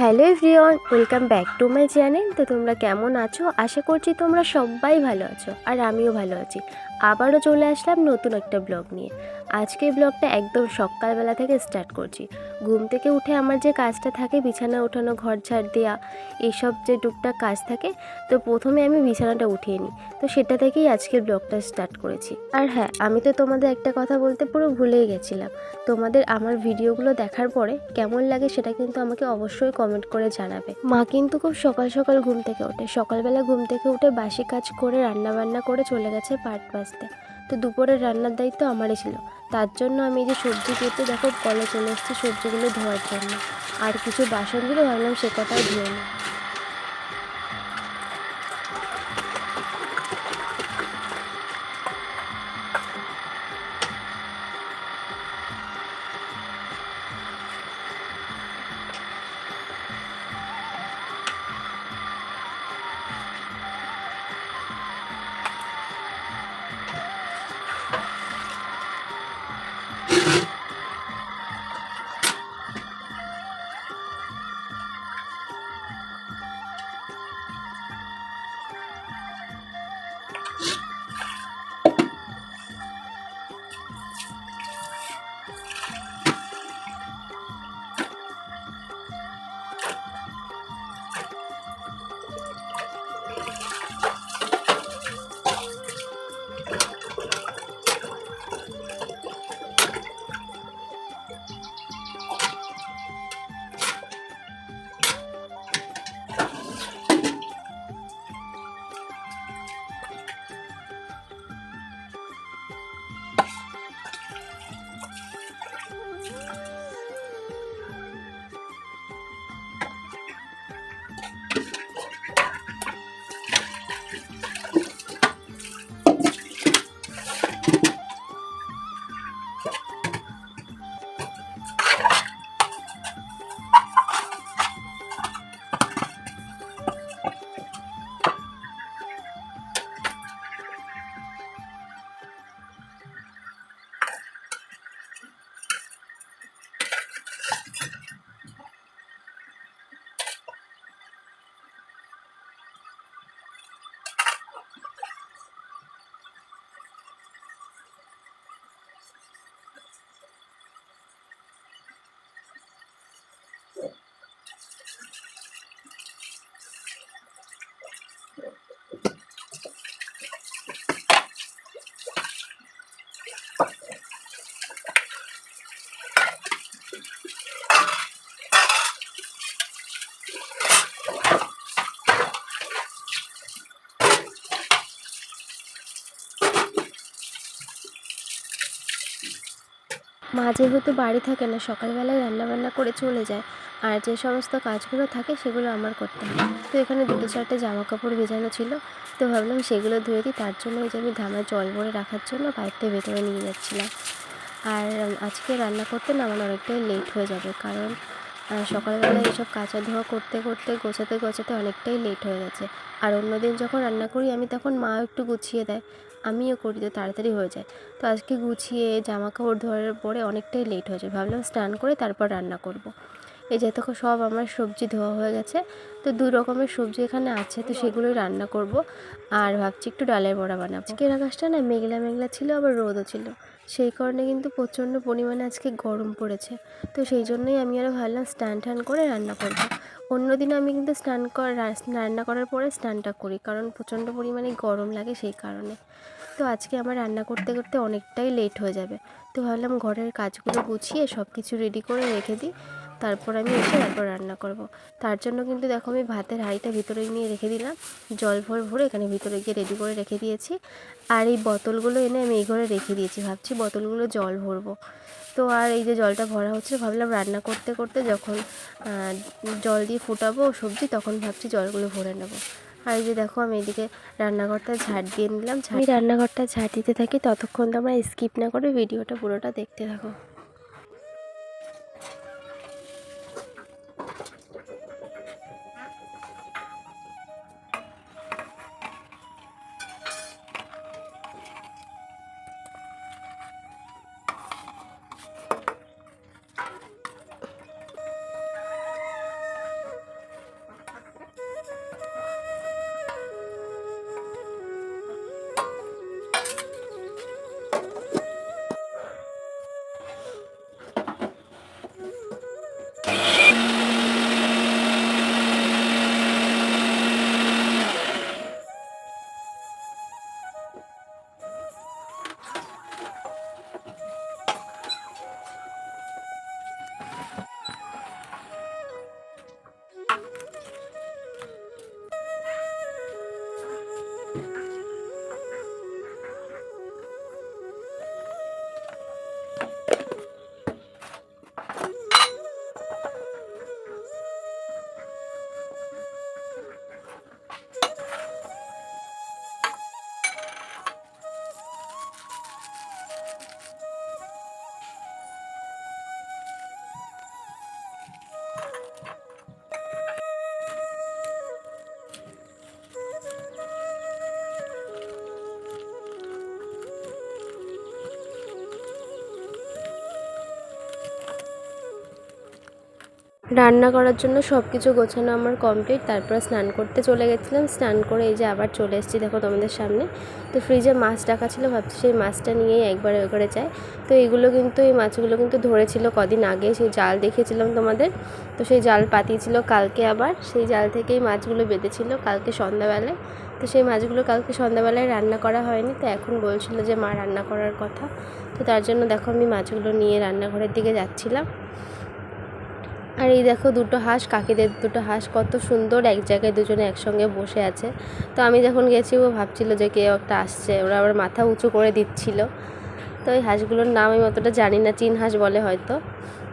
Hello everyone, welcome back to my channel. তো তোমরা কেমন আছো? আশা করছি তোমরা সবাই ভালো আছো, আর আমিও ভালো আছি। আবারও চলে আসলাম নতুন একটা ব্লগ নিয়ে। আজকের ব্লগটা একদম সকালবেলা থেকে স্টার্ট করছি। ঘুম থেকে উঠে আমার যে কাজটা থাকে, বিছানা ওঠানো, ঘর ঝাড় দেওয়া, এইসব যে টুকটাক কাজ থাকে, তো প্রথমে আমি বিছানাটা উঠিয়ে নিই। তো সেটা থেকেই আজকের ব্লগটা স্টার্ট করেছি। আর হ্যাঁ, আমি তো তোমাদের একটা কথা বলতে পুরো ভুলেই গেছিলাম। তোমাদের আমার ভিডিওগুলো দেখার পরে কেমন লাগে সেটা কিন্তু আমাকে অবশ্যই কমেন্ট করে জানাবে। মা কিন্তু খুব সকাল সকাল ঘুম থেকে ওঠে, সকালবেলা ঘুম থেকে উঠে বাসি কাজ করে রান্নাবান্না করে চলে গেছে পাট বাজতে। তো দুপুরের রান্নার দায়িত্ব আমারই ছিল। তার জন্য আমি যে সবজি কেটে দেখো কলে চলে এসেছি সবজিগুলো ধোয়ার জন্য। আর কিছু বাসন ছিল, ভাবলাম সে কথাও ধুয়ে নিই। মা যেহেতু বাড়ি থাকে না, সকালবেলায় রান্নাবান্না করে চলে যায়, আর যে সমস্ত কাজগুলো থাকে সেগুলো আমার করতে হয়। তো এখানে দুটো চারটে জামা কাপড় ভেজানো ছিল, তো ভাবলাম সেগুলো ধুয়ে দিই। তার জন্য এই যে আমি ধামায় জল ভরে রাখার জন্য পাইপটা ভেতরে নিয়ে যাচ্ছিলাম। আর আজকে রান্না করতে না আমার অনেকটাই লেট হয়ে যাবে, কারণ সকালবেলা এইসব কাচা ধোয়া করতে করতে গোছাতে গোছাতে অনেকটাই লেট হয়ে গেছে। আর অন্যদিন যখন রান্না করি আমি, তখন মা একটু গুছিয়ে দেয়, আমিও করি, তো তাড়াতাড়ি হয়ে যায়। তো আজকে গুছিয়ে জামা কাপড় ধোয়ার পরে অনেকটাই লেট হয়ে যায়, ভাবলাম স্নান করে তারপর রান্না করব। এই যে দেখো সব আমার সবজি ধোয়া হয়ে গেছে। তো দু রকমের সবজি এখানে আছে, তো সেগুলোই রান্না করব। আর ভাবছি একটু ডালের বড়া বানাবো। আজকের আকাশটা না মেঘলা মেঘলা ছিল, আবার রোদও ছিল, সেই কারণে কিন্তু প্রচণ্ড পরিমাণে আজকে গরম পড়েছে। তো সেই জন্যই আমি আরও ভাবলাম স্নান টান করে রান্না করব। অন্যদিন আমি কিন্তু রান্না করার পরে স্নানটা করি, কারণ প্রচণ্ড পরিমাণে গরম লাগে সেই কারণে। তো আজকে আমার রান্না করতে করতে অনেকটাই লেট হয়ে যাবে। তো ভাবলাম ঘরের কাজগুলো গুছিয়ে সব কিছু রেডি করে রেখে দিই, তারপর আমি এসে তারপর রান্না করব। তার জন্য কিন্তু দেখো আমি ভাতের হাঁড়িটা ভিতরে নিয়ে রেখে দিলাম, জল ভরে এখানে ভিতরে গিয়ে রেডি করে রেখে দিয়েছি। আর এই বোতলগুলো এনে আমি এই ঘরে রেখে দিয়েছি, ভাবছি বোতলগুলো জল ভরবো। তো আর এই যে জলটা ভরা হচ্ছে, ভাবলাম রান্না করতে করতে যখন জল দিয়ে ফুটাবো সবজি তখন ভাবছি জলগুলো ভরে নেবো। আর এই যে দেখো আমি এদিকে রান্নাঘরটা ঝাড় দিয়ে নিলাম। আমি রান্নাঘরটা ঝাড় দিতে থাকি, ততক্ষণ তোমরা স্কিপ না করে ভিডিওটা পুরোটা দেখতে থাকো। রান্না করার জন্য সব কিছু গোছানো আমার কমপ্লিট। তারপরে স্নান করতে চলে গেছিলাম, স্নান করে এই যে আবার চলে এসেছি দেখো তোমাদের সামনে। তো ফ্রিজে মাছ রাখা ছিল, ভাবছি সেই মাছটা নিয়েই একবার ওই করে যাই। তো এইগুলো কিন্তু এই মাছগুলো কিন্তু ধরেছিল কদিন আগে, সেই জাল দেখিয়েছিলাম তোমাদের। তো সেই জাল পাতিয়েছিল কালকে, আবার সেই জাল থেকেই মাছগুলো বেঁধেছিল কালকে সন্ধ্যাবেলায়। তো সেই মাছগুলো কালকে সন্ধ্যাবেলায় রান্না করা হয়নি, তো এখন বলছিল যে মা রান্না করার কথা। তো তার জন্য দেখো আমি মাছগুলো নিয়ে রান্নাঘরের দিকে যাচ্ছিলাম। আর এই দেখো দুটো হাঁস, কাকিদের দুটো হাঁস কত সুন্দর এক জায়গায় দুজনে একসঙ্গে বসে আছে। তো আমি যখন গেছি ও ভাবছিল যে কেউ একটা আসছে, ওরা আবার মাথা উঁচু করে দিচ্ছিল। তো এই হাঁসগুলোর নাম আমি অতটা জানি না, চীন হাঁস বলে হয়তো।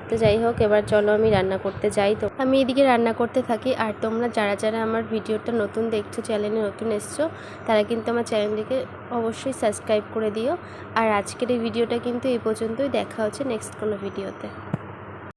তো যাই হোক, এবার চলো আমি রান্না করতে যাই। তো আমি এদিকে রান্না করতে থাকি। আর তোমরা যারা যারা আমার ভিডিওটা নতুন দেখছো, চ্যানেলে নতুন এসছো, তারা কিন্তু আমার চ্যানেলটিকে অবশ্যই সাবস্ক্রাইব করে দিও। আর আজকের এই ভিডিওটা কিন্তু এই পর্যন্তই, দেখা হচ্ছে নেক্সট কোনো ভিডিওতে।